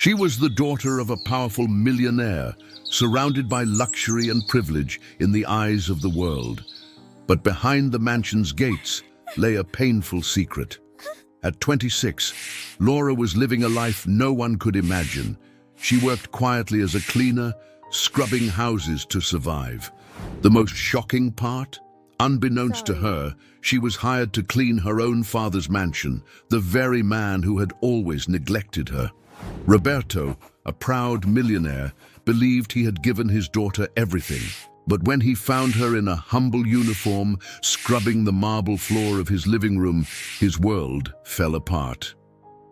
She was the daughter of a powerful millionaire, surrounded by luxury and privilege in the eyes of the world. But behind the mansion's gates lay a painful secret. At 26, Laura was living a life no one could imagine. She worked quietly as a cleaner, scrubbing houses to survive. The most shocking part? Unbeknownst to her, she was hired to clean her own father's mansion, the very man who had always neglected her. Roberto, a proud millionaire, believed he had given his daughter everything. But when he found her in a humble uniform, scrubbing the marble floor of his living room, his world fell apart.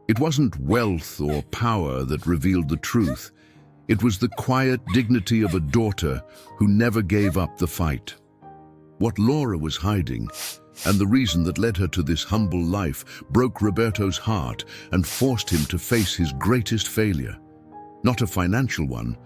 It wasn't wealth or power that revealed the truth. It was the quiet dignity of a daughter who never gave up the fight. What Laura was hiding, and the reason that led her to this humble life, broke Roberto's heart and forced him to face his greatest failure. Not a financial one,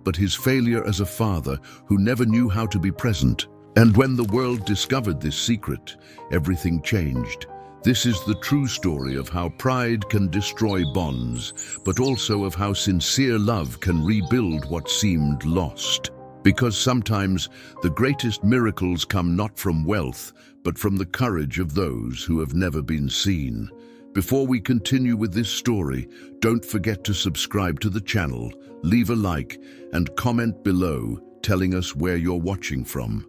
but his failure as a father who never knew how to be present. And when the world discovered this secret, everything changed. This is the true story of how pride can destroy bonds, but also of how sincere love can rebuild what seemed lost. Because sometimes the greatest miracles come not from wealth, but from the courage of those who have never been seen. Before we continue with this story, don't forget to subscribe to the channel, leave a like, and comment below telling us where you're watching from.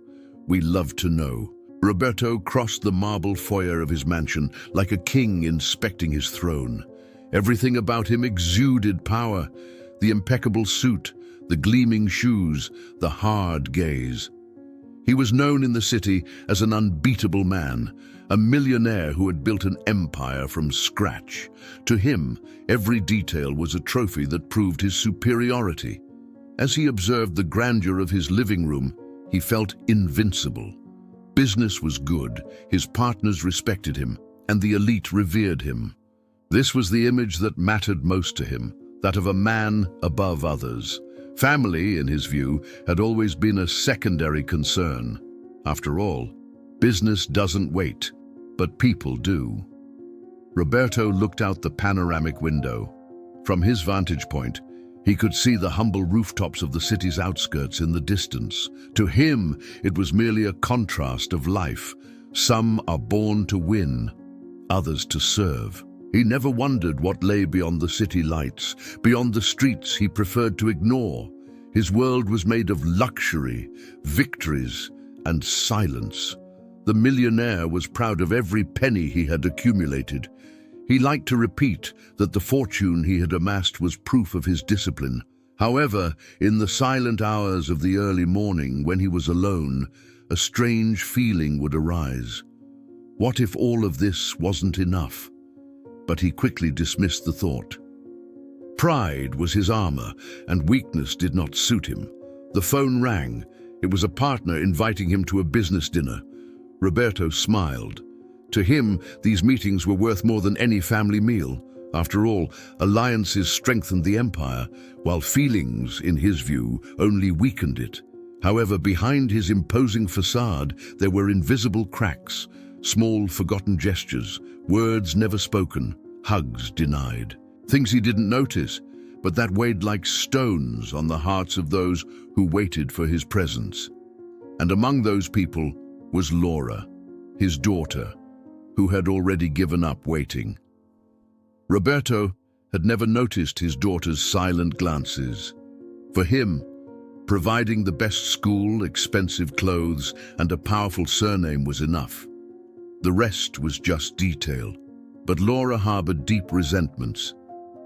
We love to know. Roberto crossed the marble foyer of his mansion like a king inspecting his throne. Everything about him exuded power: the impeccable suit, the gleaming shoes, the hard gaze. He was known in the city as an unbeatable man, a millionaire who had built an empire from scratch. To him, every detail was a trophy that proved his superiority. As he observed the grandeur of his living room, he felt invincible. Business was good, his partners respected him, and the elite revered him. This was the image that mattered most to him, that of a man above others. Family, in his view, had always been a secondary concern. After all, business doesn't wait, but people do. Roberto looked out the panoramic window. From his vantage point, he could see the humble rooftops of the city's outskirts in the distance. To him, it was merely a contrast of life. Some are born to win, others to serve. He never wondered what lay beyond the city lights, beyond the streets he preferred to ignore. His world was made of luxury, victories, and silence. The millionaire was proud of every penny he had accumulated. He liked to repeat that the fortune he had amassed was proof of his discipline. However, in the silent hours of the early morning, when he was alone, a strange feeling would arise. What if all of this wasn't enough? But he quickly dismissed the thought. Pride was his armor, and weakness did not suit him. The phone rang. It was a partner inviting him to a business dinner. Roberto smiled. To him, these meetings were worth more than any family meal. After all, alliances strengthened the empire, while feelings, in his view, only weakened it. However, behind his imposing facade, there were invisible cracks, small forgotten gestures, words never spoken, hugs denied. Things he didn't notice, but that weighed like stones on the hearts of those who waited for his presence. And among those people was Laura, his daughter, who had already given up waiting. Roberto had never noticed his daughter's silent glances. For him, providing the best school, expensive clothes, and a powerful surname was enough. The rest was just detail. But Laura harbored deep resentments,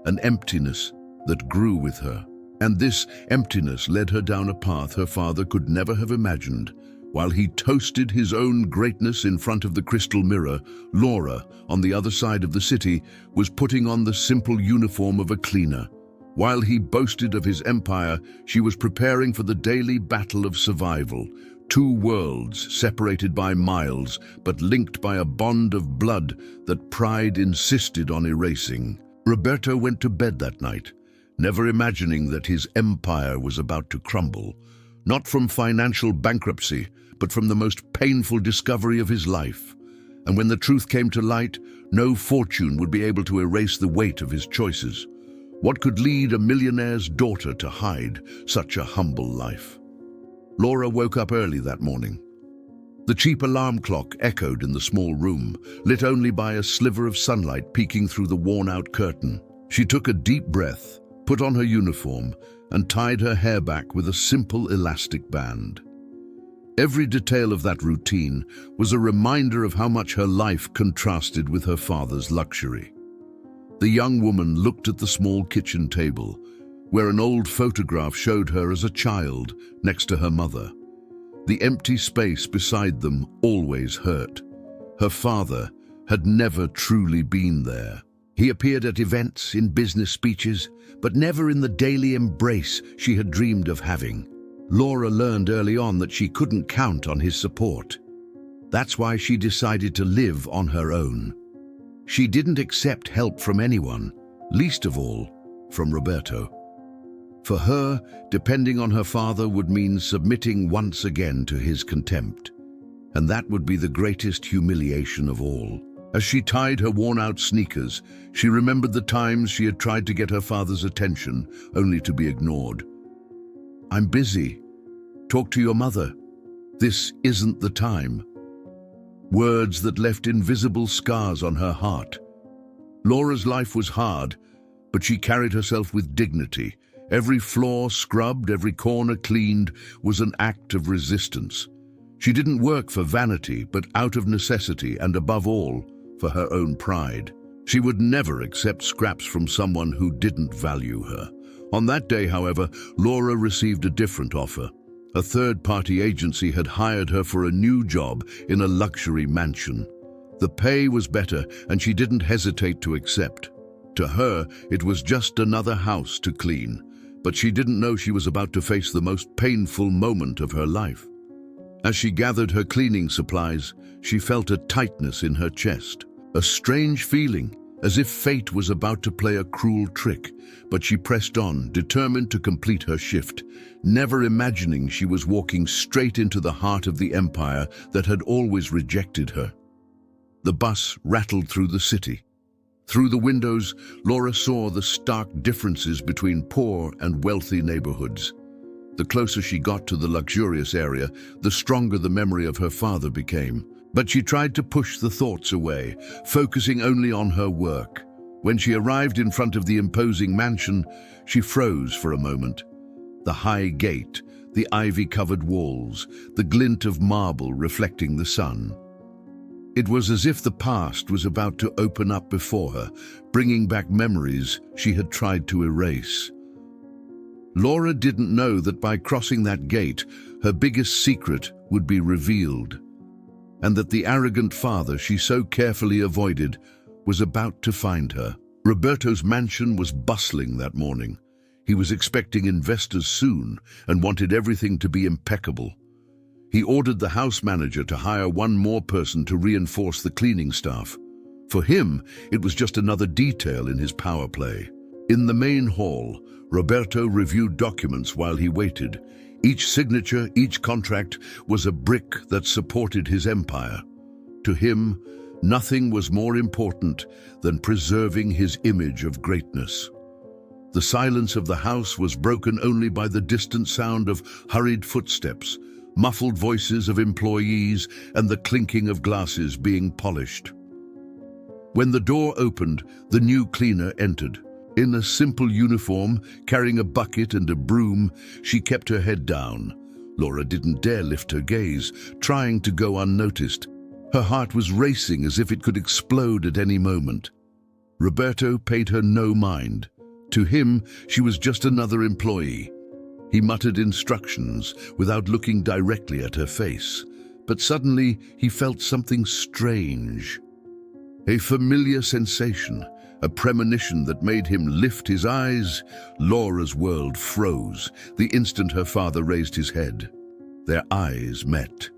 an emptiness that grew with her. And this emptiness led her down a path her father could never have imagined. While he toasted his own greatness in front of the crystal mirror, Laura, on the other side of the city, was putting on the simple uniform of a cleaner. While he boasted of his empire, she was preparing for the daily battle of survival. Two worlds separated by miles, but linked by a bond of blood that pride insisted on erasing. Roberto went to bed that night, never imagining that his empire was about to crumble, not from financial bankruptcy, but from the most painful discovery of his life. And when the truth came to light, no fortune would be able to erase the weight of his choices. What could lead a millionaire's daughter to hide such a humble life? Laura woke up early that morning. The cheap alarm clock echoed in the small room, lit only by a sliver of sunlight peeking through the worn-out curtain. She took a deep breath, put on her uniform, and tied her hair back with a simple elastic band. Every detail of that routine was a reminder of how much her life contrasted with her father's luxury. The young woman looked at the small kitchen table, where an old photograph showed her as a child next to her mother. The empty space beside them always hurt. Her father had never truly been there. He appeared at events, in business speeches, but never in the daily embrace she had dreamed of having. Laura learned early on that she couldn't count on his support. That's why she decided to live on her own. She didn't accept help from anyone, least of all from Roberto. For her, depending on her father would mean submitting once again to his contempt. And that would be the greatest humiliation of all. As she tied her worn-out sneakers, she remembered the times she had tried to get her father's attention, only to be ignored. "I'm busy. Talk to your mother. This isn't the time." Words that left invisible scars on her heart. Laura's life was hard, but she carried herself with dignity. Every floor scrubbed, every corner cleaned, was an act of resistance. She didn't work for vanity, but out of necessity, and above all, for her own pride. She would never accept scraps from someone who didn't value her. On that day, however, Laura received a different offer. A third-party agency had hired her for a new job in a luxury mansion. The pay was better, and she didn't hesitate to accept. To her, it was just another house to clean, but she didn't know she was about to face the most painful moment of her life. As she gathered her cleaning supplies, she felt a tightness in her chest, a strange feeling, as if fate was about to play a cruel trick, but she pressed on, determined to complete her shift, never imagining she was walking straight into the heart of the empire that had always rejected her. The bus rattled through the city. Through the windows, Laura saw the stark differences between poor and wealthy neighborhoods. The closer she got to the luxurious area, the stronger the memory of her father became. But she tried to push the thoughts away, focusing only on her work. When she arrived in front of the imposing mansion, she froze for a moment. The high gate, the ivy-covered walls, the glint of marble reflecting the sun. It was as if the past was about to open up before her, bringing back memories she had tried to erase. Laura didn't know that by crossing that gate, her biggest secret would be revealed, and that the arrogant father she so carefully avoided was about to find her. Roberto's mansion was bustling that morning. He was expecting investors soon and wanted everything to be impeccable. He ordered the house manager to hire one more person to reinforce the cleaning staff. For him, it was just another detail in his power play. In the main hall, Roberto reviewed documents while he waited. Each signature, each contract was a brick that supported his empire. To him, nothing was more important than preserving his image of greatness. The silence of the house was broken only by the distant sound of hurried footsteps, muffled voices of employees, and the clinking of glasses being polished. When the door opened, the new cleaner entered. In a simple uniform, carrying a bucket and a broom, she kept her head down. Laura didn't dare lift her gaze, trying to go unnoticed. Her heart was racing as if it could explode at any moment. Roberto paid her no mind. To him, she was just another employee. He muttered instructions without looking directly at her face. But suddenly, he felt something strange. A familiar sensation, a premonition that made him lift his eyes. Laura's world froze the instant her father raised his head. Their eyes met.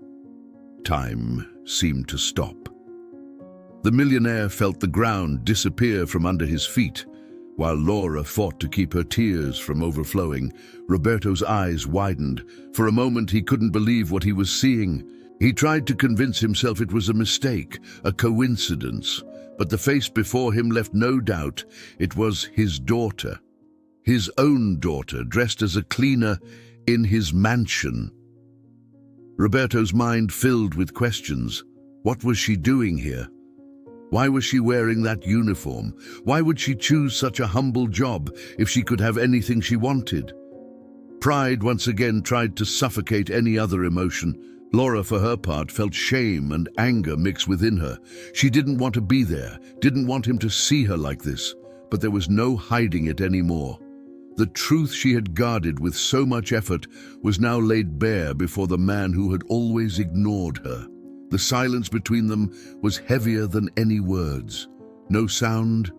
Time seemed to stop. The millionaire felt the ground disappear from under his feet. While Laura fought to keep her tears from overflowing, Roberto's eyes widened. For a moment, he couldn't believe what he was seeing. He tried to convince himself it was a mistake, a coincidence, but the face before him left no doubt. It was his daughter. His own daughter, dressed as a cleaner in his mansion. Roberto's mind filled with questions. What was she doing here? Why was she wearing that uniform? Why would she choose such a humble job if she could have anything she wanted? Pride once again tried to suffocate any other emotion. Laura, for her part, felt shame and anger mix within her. She didn't want to be there, didn't want him to see her like this, but there was no hiding it anymore. The truth she had guarded with so much effort was now laid bare before the man who had always ignored her. The silence between them was heavier than any words. No sound,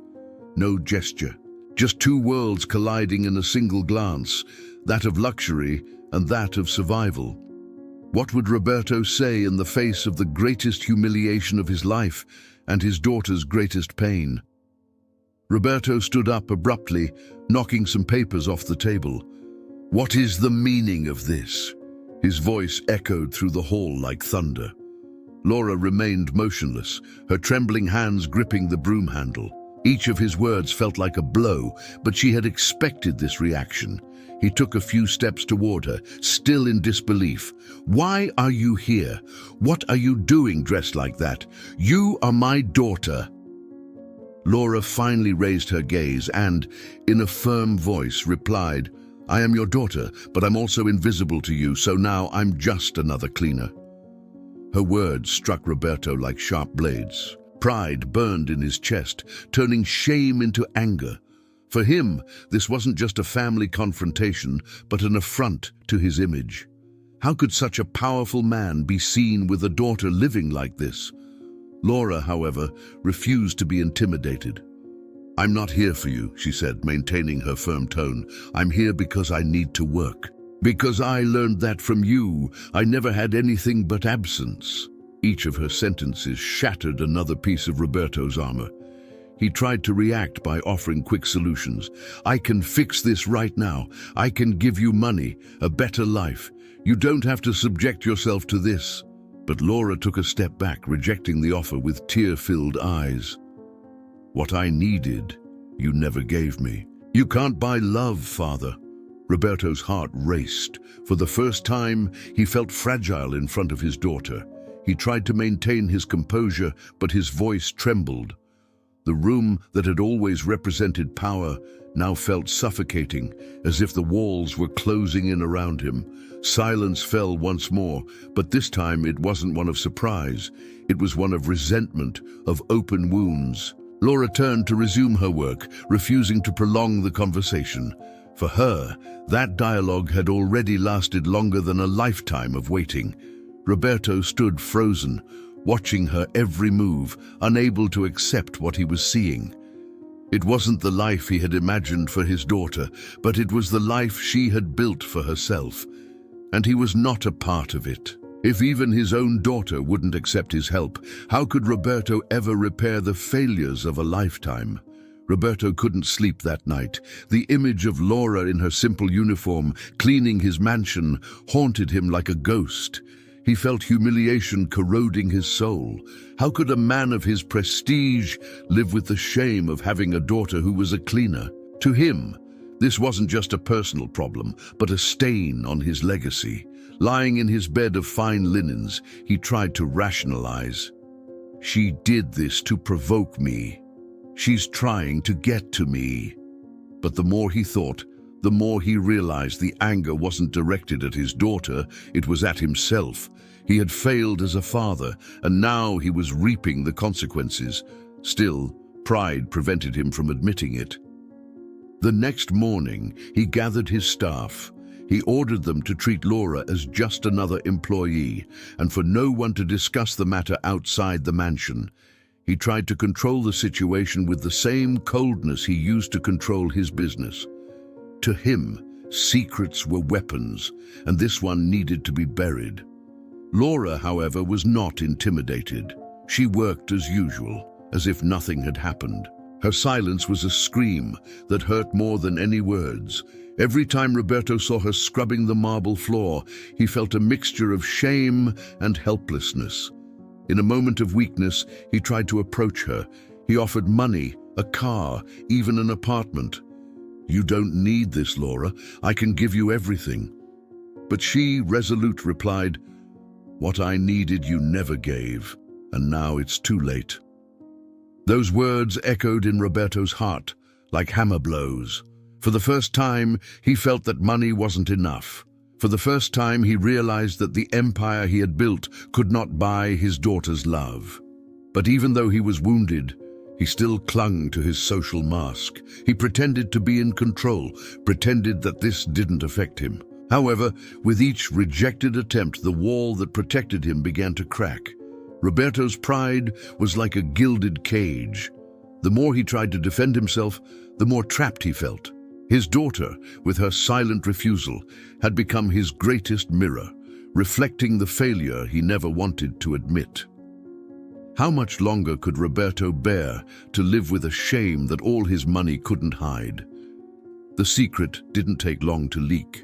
no gesture. Just two worlds colliding in a single glance, that of luxury and that of survival. What would Roberto say in the face of the greatest humiliation of his life and his daughter's greatest pain? Roberto stood up abruptly, knocking some papers off the table. What is the meaning of this? His voice echoed through the hall like thunder. Laura remained motionless, her trembling hands gripping the broom handle. Each of his words felt like a blow, but she had expected this reaction. He took a few steps toward her, still in disbelief. Why are you here? What are you doing dressed like that? You are my daughter. Laura finally raised her gaze and, in a firm voice, replied, I am your daughter, but I'm also invisible to you, so now I'm just another cleaner. Her words struck Roberto like sharp blades. Pride burned in his chest, turning shame into anger. For him, this wasn't just a family confrontation, but an affront to his image. How could such a powerful man be seen with a daughter living like this? Laura, however, refused to be intimidated. I'm not here for you, she said, maintaining her firm tone. I'm here because I need to work. Because I learned that from you, I never had anything but absence. Each of her sentences shattered another piece of Roberto's armor. He tried to react by offering quick solutions. I can fix this right now. I can give you money, a better life. You don't have to subject yourself to this. But Laura took a step back, rejecting the offer with tear-filled eyes. What I needed, you never gave me. You can't buy love, Father. Roberto's heart raced. For the first time, he felt fragile in front of his daughter. He tried to maintain his composure, but his voice trembled. The room that had always represented power now felt suffocating, as if the walls were closing in around him. Silence fell once more, but this time it wasn't one of surprise. It was one of resentment, of open wounds. Laura turned to resume her work, refusing to prolong the conversation. For her, that dialogue had already lasted longer than a lifetime of waiting. Roberto stood frozen, watching her every move, unable to accept what he was seeing. It wasn't the life he had imagined for his daughter, but it was the life she had built for herself. And he was not a part of it. If even his own daughter wouldn't accept his help, how could Roberto ever repair the failures of a lifetime? Roberto couldn't sleep that night. The image of Laura in her simple uniform, cleaning his mansion, haunted him like a ghost. He felt humiliation corroding his soul. How could a man of his prestige live with the shame of having a daughter who was a cleaner? To him, this wasn't just a personal problem, but a stain on his legacy. Lying in his bed of fine linens, he tried to rationalize. She did this to provoke me. She's trying to get to me. But the more he thought, the more he realized the anger wasn't directed at his daughter, it was at himself. He had failed as a father, and now he was reaping the consequences. Still, pride prevented him from admitting it. The next morning, he gathered his staff. He ordered them to treat Laura as just another employee, and for no one to discuss the matter outside the mansion. He tried to control the situation with the same coldness he used to control his business. To him, secrets were weapons, and this one needed to be buried. Laura, however, was not intimidated. She worked as usual, as if nothing had happened. Her silence was a scream that hurt more than any words. Every time Roberto saw her scrubbing the marble floor, he felt a mixture of shame and helplessness. In a moment of weakness, he tried to approach her. He offered money, a car, even an apartment. "You don't need this, Laura. I can give you everything." But she, resolute, replied, "What I needed you never gave, and now it's too late." Those words echoed in Roberto's heart like hammer blows. For the first time, he felt that money wasn't enough. For the first time, he realized that the empire he had built could not buy his daughter's love. But even though he was wounded, he still clung to his social mask. He pretended to be in control, pretended that this didn't affect him. However, with each rejected attempt, the wall that protected him began to crack. Roberto's pride was like a gilded cage. The more he tried to defend himself, the more trapped he felt. His daughter, with her silent refusal, had become his greatest mirror, reflecting the failure he never wanted to admit. How much longer could Roberto bear to live with a shame that all his money couldn't hide? The secret didn't take long to leak.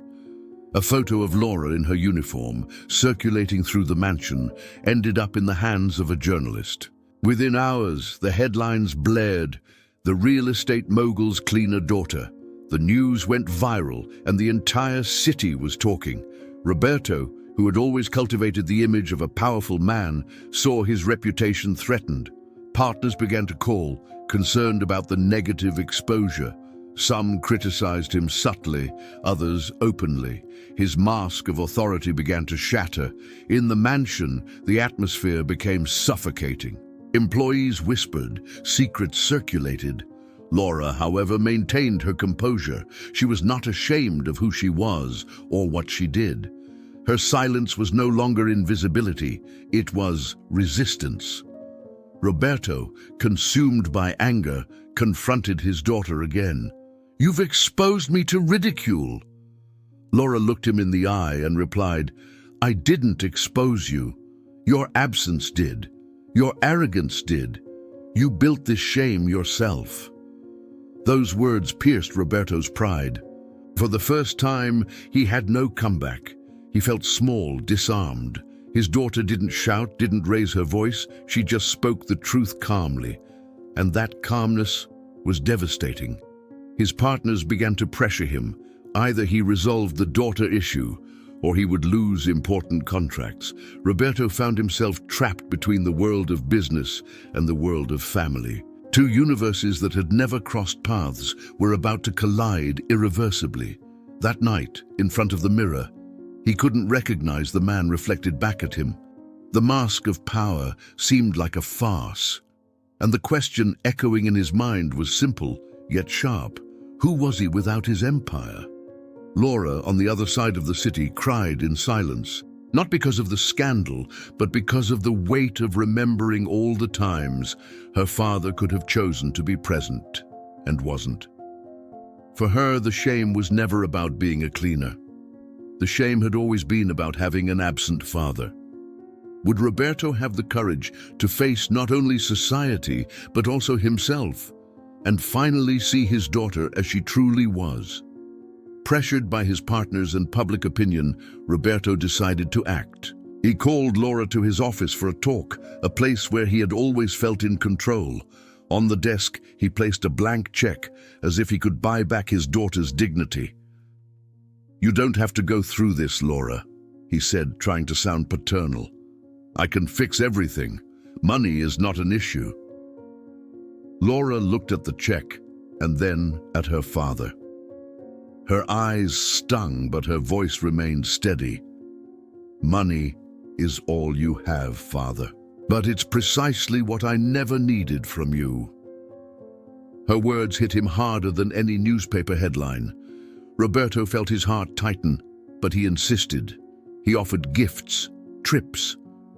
A photo of Laura in her uniform, circulating through the mansion, ended up in the hands of a journalist. Within hours, the headlines blared, "The real estate mogul's cleaner daughter." The news went viral, and the entire city was talking. Roberto, who had always cultivated the image of a powerful man, saw his reputation threatened. Partners began to call, concerned about the negative exposure. Some criticized him subtly, others openly. His mask of authority began to shatter. In the mansion, the atmosphere became suffocating. Employees whispered, secrets circulated. Laura, however, maintained her composure. She was not ashamed of who she was or what she did. Her silence was no longer invisibility, it was resistance. Roberto, consumed by anger, confronted his daughter again. "You've exposed me to ridicule." Laura looked him in the eye and replied, "I didn't expose you. Your absence did. Your arrogance did. You built this shame yourself." Those words pierced Roberto's pride. For the first time, he had no comeback. He felt small, disarmed. His daughter didn't shout, didn't raise her voice. She just spoke the truth calmly. And that calmness was devastating. His partners began to pressure him. Either he resolved the daughter issue, or he would lose important contracts. Roberto found himself trapped between the world of business and the world of family. Two universes that had never crossed paths were about to collide irreversibly. That night, in front of the mirror, he couldn't recognize the man reflected back at him. The mask of power seemed like a farce, and the question echoing in his mind was simple, yet sharp. Who was he without his empire? Laura, on the other side of the city, cried in silence, not because of the scandal, but because of the weight of remembering all the times her father could have chosen to be present and wasn't. For her, the shame was never about being a cleaner. The shame had always been about having an absent father. Would Roberto have the courage to face not only society, but also himself, and finally see his daughter as she truly was? Pressured by his partners and public opinion, Roberto decided to act. He called Laura to his office for a talk, a place where he had always felt in control. On the desk, he placed a blank check, as if he could buy back his daughter's dignity. "You don't have to go through this, Laura," he said, trying to sound paternal. "I can fix everything. Money is not an issue." Laura looked at the check and then at her father. Her eyes stung, but her voice remained steady. "Money is all you have, Father. But it's precisely what I never needed from you." Her words hit him harder than any newspaper headline. Roberto felt his heart tighten, but he insisted. He offered gifts, trips,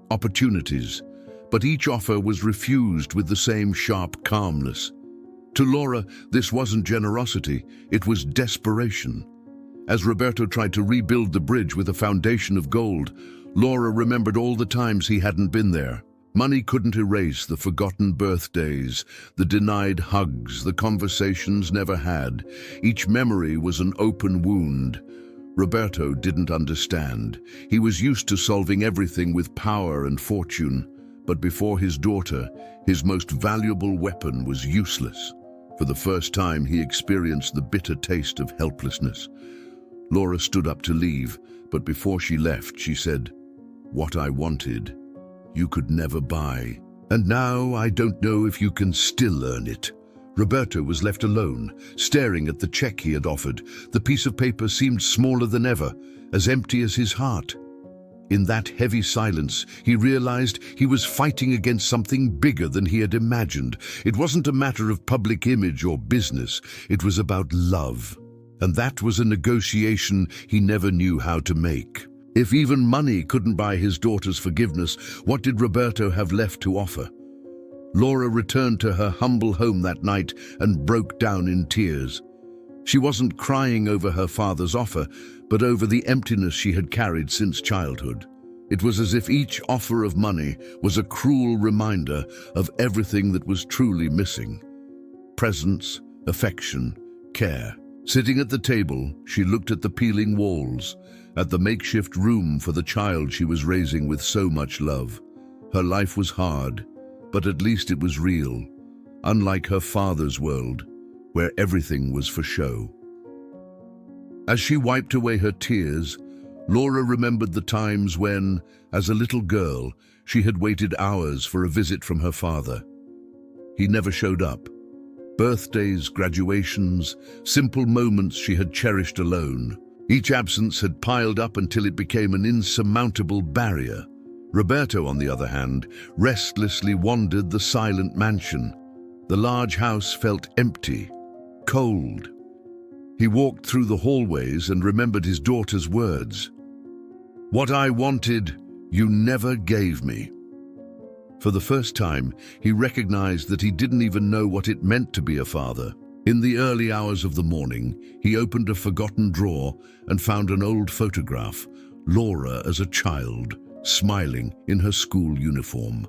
opportunities, but each offer was refused with the same sharp calmness. To Laura, this wasn't generosity, it was desperation. As Roberto tried to rebuild the bridge with a foundation of gold, Laura remembered all the times he hadn't been there. Money couldn't erase the forgotten birthdays, the denied hugs, the conversations never had. Each memory was an open wound. Roberto didn't understand. He was used to solving everything with power and fortune, but before his daughter, his most valuable weapon was useless. For the first time, he experienced the bitter taste of helplessness. Laura stood up to leave, but before she left, she said, "What I wanted, you could never buy. And now I don't know if you can still earn it." Roberto was left alone, staring at the check he had offered. The piece of paper seemed smaller than ever, as empty as his heart. In that heavy silence, he realized he was fighting against something bigger than he had imagined. It wasn't a matter of public image or business. It was about love. And that was a negotiation he never knew how to make. If even money couldn't buy his daughter's forgiveness, what did Roberto have left to offer? Laura returned to her humble home that night and broke down in tears. She wasn't crying over her father's offer, but over the emptiness she had carried since childhood. It was as if each offer of money was a cruel reminder of everything that was truly missing. Presence, affection, care. Sitting at the table, she looked at the peeling walls, at the makeshift room for the child she was raising with so much love. Her life was hard, but at least it was real, unlike her father's world, where everything was for show. As she wiped away her tears, Laura remembered the times when, as a little girl, she had waited hours for a visit from her father. He never showed up. Birthdays, graduations, simple moments she had cherished alone. Each absence had piled up until it became an insurmountable barrier. Roberto, on the other hand, restlessly wandered the silent mansion. The large house felt empty, cold. He walked through the hallways and remembered his daughter's words. "What I wanted, you never gave me." For the first time, he recognized that he didn't even know what it meant to be a father. In the early hours of the morning, he opened a forgotten drawer and found an old photograph, Laura as a child, smiling in her school uniform.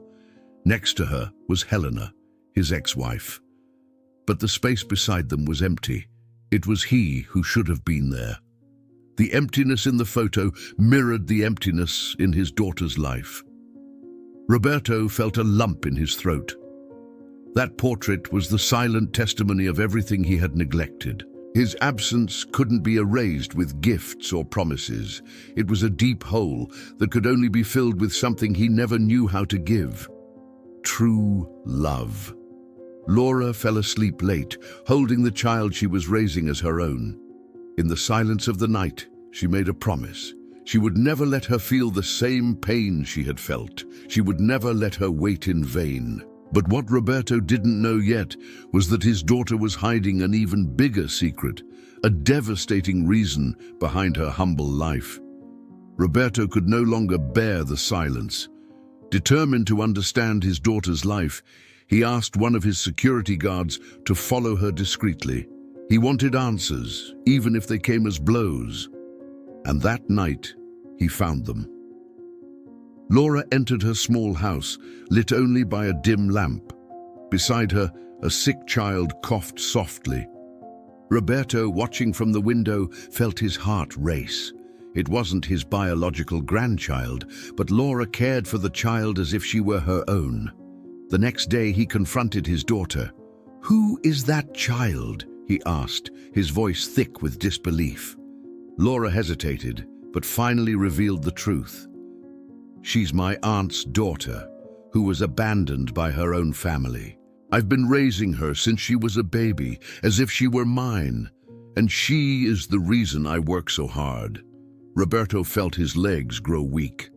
Next to her was Helena, his ex-wife. But the space beside them was empty. It was he who should have been there. The emptiness in the photo mirrored the emptiness in his daughter's life. Roberto felt a lump in his throat. That portrait was the silent testimony of everything he had neglected. His absence couldn't be erased with gifts or promises. It was a deep hole that could only be filled with something he never knew how to give. True love. Laura fell asleep late, holding the child she was raising as her own. In the silence of the night, she made a promise. She would never let her feel the same pain she had felt. She would never let her wait in vain. But what Roberto didn't know yet was that his daughter was hiding an even bigger secret, a devastating reason behind her humble life. Roberto could no longer bear the silence. Determined to understand his daughter's life, he asked one of his security guards to follow her discreetly. He wanted answers, even if they came as blows. And that night, he found them. Laura entered her small house, lit only by a dim lamp. Beside her, a sick child coughed softly. Roberto, watching from the window, felt his heart race. It wasn't his biological grandchild, but Laura cared for the child as if she were her own. The next day, he confronted his daughter. "Who is that child?" he asked, his voice thick with disbelief. Laura hesitated, but finally revealed the truth. "She's my aunt's daughter, who was abandoned by her own family. I've been raising her since she was a baby, as if she were mine, and she is the reason I work so hard." Roberto felt his legs grow weak.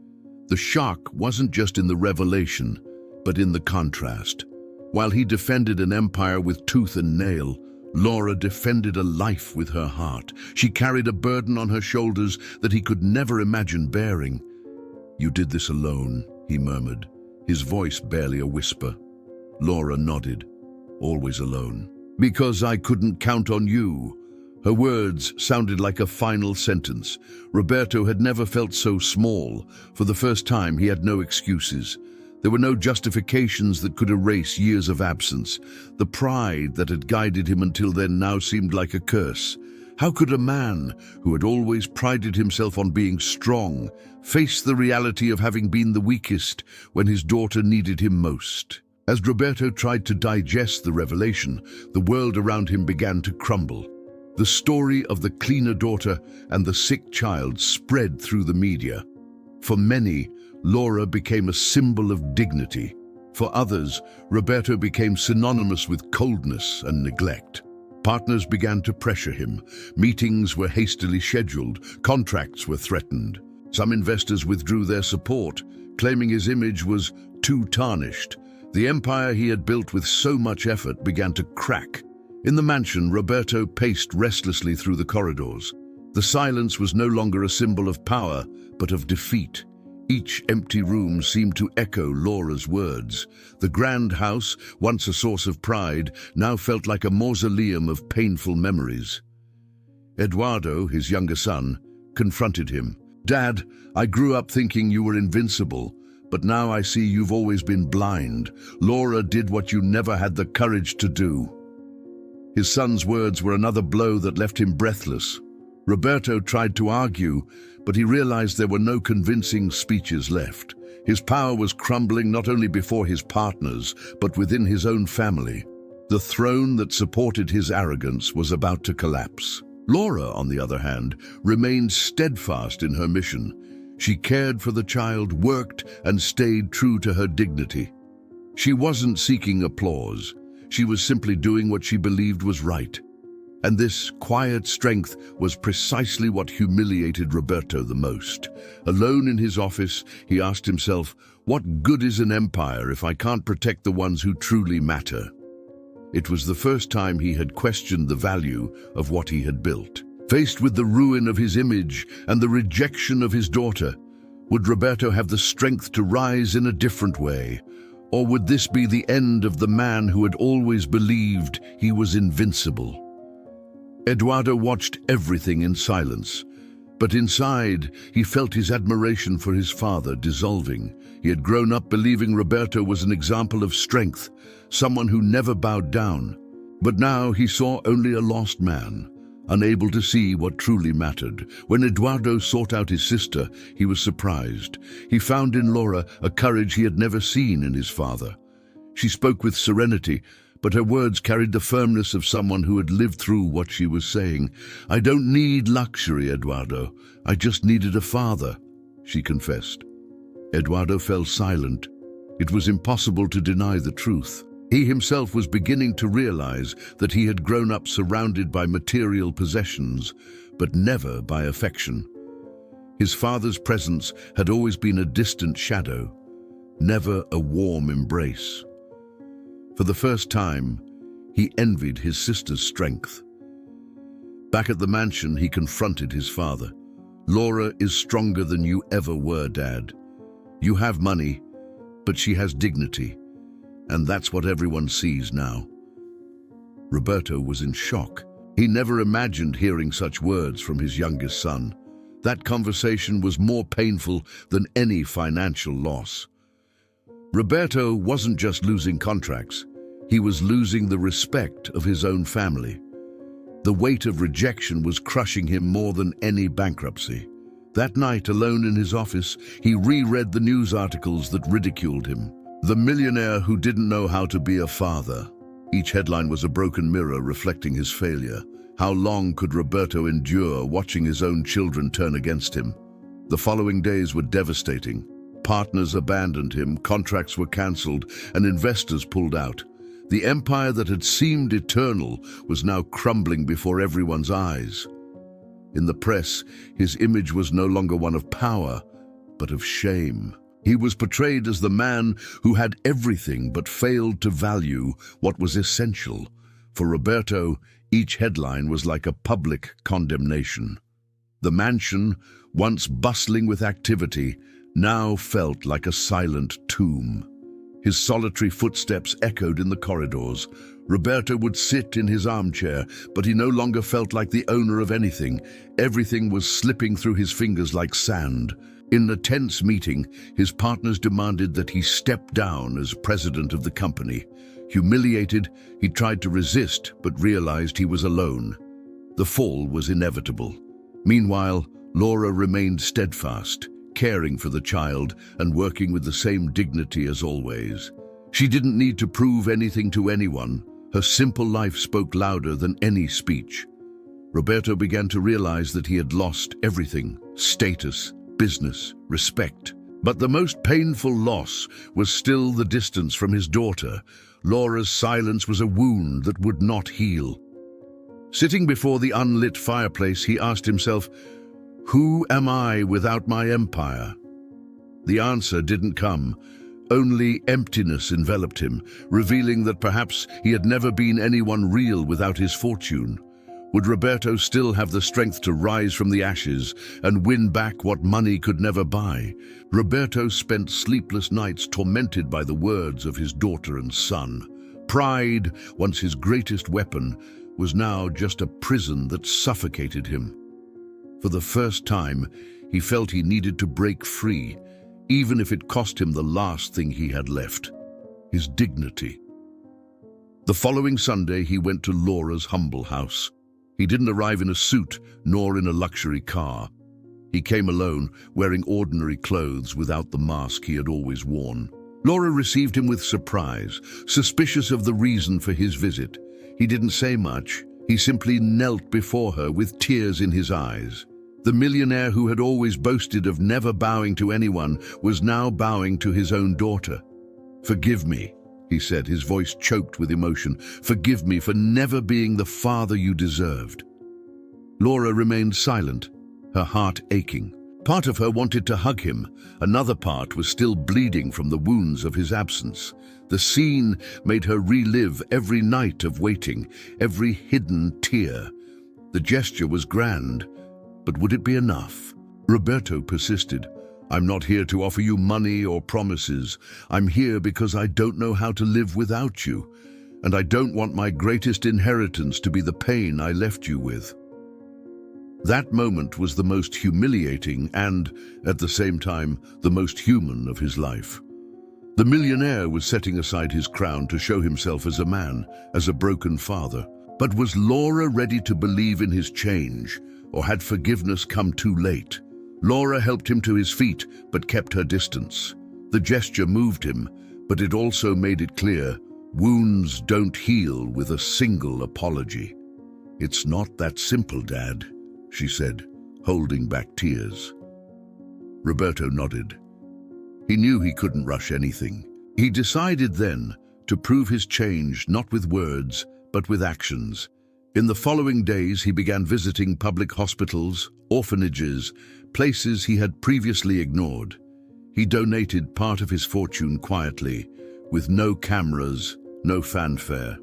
The shock wasn't just in the revelation, but in the contrast. While he defended an empire with tooth and nail, Laura defended a life with her heart. She carried a burden on her shoulders that he could never imagine bearing. "You did this alone," he murmured, his voice barely a whisper. Laura nodded. "Always alone." "Because I couldn't count on you." Her words sounded like a final sentence. Roberto had never felt so small. For the first time, he had no excuses. There were no justifications that could erase years of absence. The pride that had guided him until then now seemed like a curse. How could a man who had always prided himself on being strong face the reality of having been the weakest when his daughter needed him most? As Roberto tried to digest the revelation, the world around him began to crumble. The story of the cleaner daughter and the sick child spread through the media. For many, Laura became a symbol of dignity. For others, Roberto became synonymous with coldness and neglect. Partners began to pressure him. Meetings were hastily scheduled. Contracts were threatened. Some investors withdrew their support, claiming his image was too tarnished. The empire he had built with so much effort began to crack. In the mansion, Roberto paced restlessly through the corridors. The silence was no longer a symbol of power, but of defeat. Each empty room seemed to echo Laura's words. The grand house, once a source of pride, now felt like a mausoleum of painful memories. Eduardo, his younger son, confronted him. "Dad, I grew up thinking you were invincible, but now I see you've always been blind. Laura did what you never had the courage to do." His son's words were another blow that left him breathless. Roberto tried to argue, but he realized there were no convincing speeches left. His power was crumbling not only before his partners, but within his own family. The throne that supported his arrogance was about to collapse. Laura, on the other hand, remained steadfast in her mission. She cared for the child, worked, and stayed true to her dignity. She wasn't seeking applause. She was simply doing what she believed was right. And this quiet strength was precisely what humiliated Roberto the most. Alone in his office, he asked himself, "What good is an empire if I can't protect the ones who truly matter?" It was the first time he had questioned the value of what he had built. Faced with the ruin of his image and the rejection of his daughter, would Roberto have the strength to rise in a different way? Or would this be the end of the man who had always believed he was invincible? Eduardo watched everything in silence, but inside he felt his admiration for his father dissolving. He had grown up believing Roberto was an example of strength, someone who never bowed down. But now he saw only a lost man, unable to see what truly mattered. When Eduardo sought out his sister, he was surprised. He found in Laura a courage he had never seen in his father. She spoke with serenity, but her words carried the firmness of someone who had lived through what she was saying. "I don't need luxury, Eduardo. I just needed a father," she confessed. Eduardo fell silent. It was impossible to deny the truth. He himself was beginning to realize that he had grown up surrounded by material possessions, but never by affection. His father's presence had always been a distant shadow, never a warm embrace. For the first time, he envied his sister's strength. Back at the mansion, he confronted his father. "Laura is stronger than you ever were, Dad. You have money, but she has dignity, and that's what everyone sees now." Roberto was in shock. He never imagined hearing such words from his youngest son. That conversation was more painful than any financial loss. Roberto wasn't just losing contracts, he was losing the respect of his own family. The weight of rejection was crushing him more than any bankruptcy. That night, alone in his office, he reread the news articles that ridiculed him. The millionaire who didn't know how to be a father. Each headline was a broken mirror reflecting his failure. How long could Roberto endure watching his own children turn against him? The following days were devastating. Partners abandoned him, contracts were cancelled, and investors pulled out. The empire that had seemed eternal was now crumbling before everyone's eyes. In the press, his image was no longer one of power, but of shame. He was portrayed as the man who had everything but failed to value what was essential. For Roberto, each headline was like a public condemnation. The mansion, once bustling with activity, now felt like a silent tomb. His solitary footsteps echoed in the corridors. Roberto would sit in his armchair, but he no longer felt like the owner of anything. Everything was slipping through his fingers like sand. In a tense meeting, his partners demanded that he step down as president of the company. Humiliated, he tried to resist, but realized he was alone. The fall was inevitable. Meanwhile, Laura remained steadfast, caring for the child and working with the same dignity as always. She didn't need to prove anything to anyone. Her simple life spoke louder than any speech. Roberto began to realize that he had lost everything: status, business, respect. But the most painful loss was still the distance from his daughter. Laura's silence was a wound that would not heal. Sitting before the unlit fireplace, he asked himself, "Who am I without my empire?" The answer didn't come. Only emptiness enveloped him, revealing that perhaps he had never been anyone real without his fortune. Would Roberto still have the strength to rise from the ashes and win back what money could never buy? Roberto spent sleepless nights tormented by the words of his daughter and son. Pride, once his greatest weapon, was now just a prison that suffocated him. For the first time, he felt he needed to break free, even if it cost him the last thing he had left: his dignity. The following Sunday, he went to Laura's humble house. He didn't arrive in a suit, nor in a luxury car. He came alone, wearing ordinary clothes without the mask he had always worn. Laura received him with surprise, suspicious of the reason for his visit. He didn't say much. He simply knelt before her with tears in his eyes. The millionaire who had always boasted of never bowing to anyone was now bowing to his own daughter. "Forgive me," he said, his voice choked with emotion. "Forgive me for never being the father you deserved." Laura remained silent, her heart aching. Part of her wanted to hug him. Another part was still bleeding from the wounds of his absence. The scene made her relive every night of waiting, every hidden tear. The gesture was grand, but would it be enough? Roberto persisted. "I'm not here to offer you money or promises. I'm here because I don't know how to live without you, and I don't want my greatest inheritance to be the pain I left you with." That moment was the most humiliating and, at the same time, the most human of his life. The millionaire was setting aside his crown to show himself as a man, as a broken father. But was Laura ready to believe in his change, or had forgiveness come too late? Laura helped him to his feet, but kept her distance. The gesture moved him, but it also made it clear, wounds don't heal with a single apology. "It's not that simple, Dad," she said, holding back tears. Roberto nodded. He knew he couldn't rush anything. He decided then to prove his change not with words, but with actions. In the following days, he began visiting public hospitals, orphanages, places he had previously ignored. He donated part of his fortune quietly, with no cameras, no fanfare.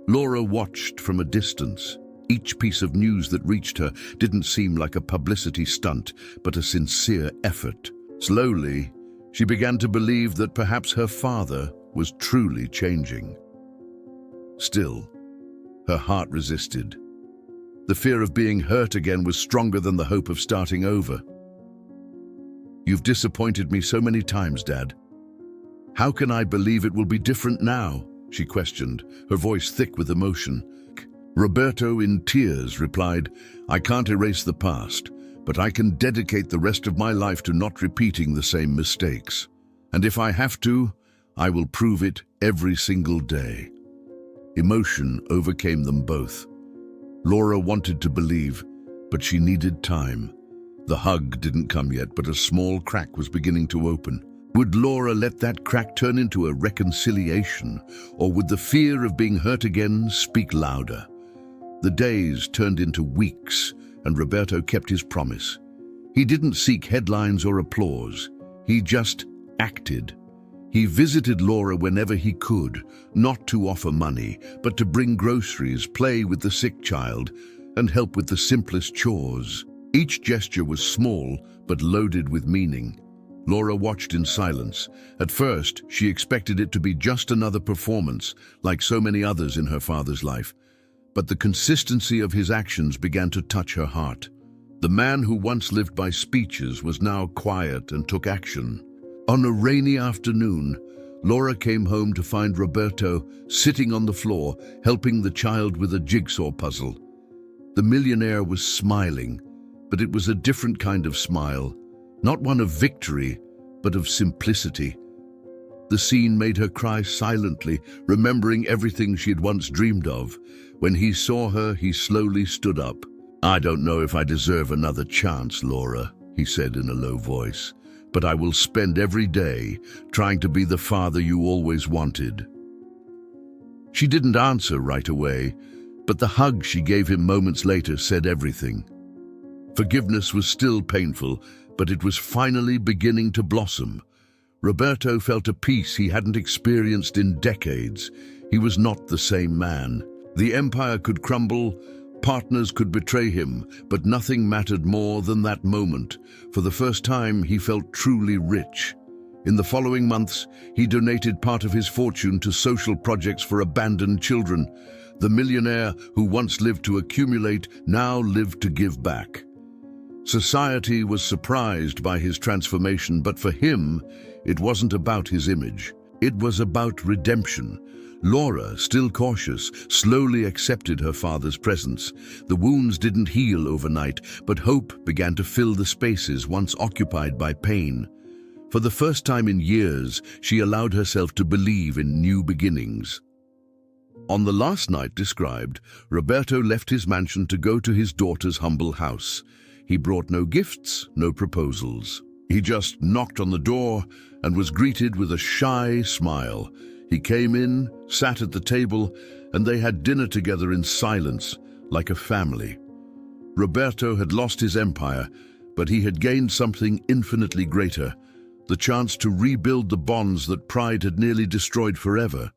Laura watched from a distance. Each piece of news that reached her didn't seem like a publicity stunt, but a sincere effort. Slowly, she began to believe that perhaps her father was truly changing. Still, her heart resisted. The fear of being hurt again was stronger than the hope of starting over. "You've disappointed me so many times, Dad. How can I believe it will be different now?" she questioned, her voice thick with emotion. Roberto, in tears, replied, "I can't erase the past, but I can dedicate the rest of my life to not repeating the same mistakes. And if I have to, I will prove it every single day." Emotion overcame them both. Laura wanted to believe, but she needed time. The hug didn't come yet, but a small crack was beginning to open. Would Laura let that crack turn into a reconciliation, or would the fear of being hurt again speak louder? The days turned into weeks, and Roberto kept his promise. He didn't seek headlines or applause. He just acted. He visited Laura whenever he could, not to offer money, but to bring groceries, play with the sick child, and help with the simplest chores. Each gesture was small, but loaded with meaning. Laura watched in silence. At first, she expected it to be just another performance, like so many others in her father's life. But the consistency of his actions began to touch her heart. The man who once lived by speeches was now quiet and took action. On a rainy afternoon, Laura came home to find Roberto sitting on the floor, helping the child with a jigsaw puzzle. The millionaire was smiling, but it was a different kind of smile, not one of victory, but of simplicity. The scene made her cry silently, remembering everything she had once dreamed of. When he saw her, he slowly stood up. "I don't know if I deserve another chance, Laura," he said in a low voice, "but I will spend every day trying to be the father you always wanted." She didn't answer right away, but the hug she gave him moments later said everything. Forgiveness was still painful, but it was finally beginning to blossom. Roberto felt a peace he hadn't experienced in decades. He was not the same man. The empire could crumble, partners could betray him, but nothing mattered more than that moment. For the first time, he felt truly rich. In the following months, he donated part of his fortune to social projects for abandoned children. The millionaire who once lived to accumulate now lived to give back. Society was surprised by his transformation, but for him, it wasn't about his image. It was about redemption. Laura, still cautious, slowly accepted her father's presence. The wounds didn't heal overnight, but hope began to fill the spaces once occupied by pain. For the first time in years, she allowed herself to believe in new beginnings. On the last night described, Roberto left his mansion to go to his daughter's humble house. He brought no gifts, no proposals. He just knocked on the door and was greeted with a shy smile. He came in, sat at the table, and they had dinner together in silence, like a family. Roberto had lost his empire, but he had gained something infinitely greater, the chance to rebuild the bonds that pride had nearly destroyed forever.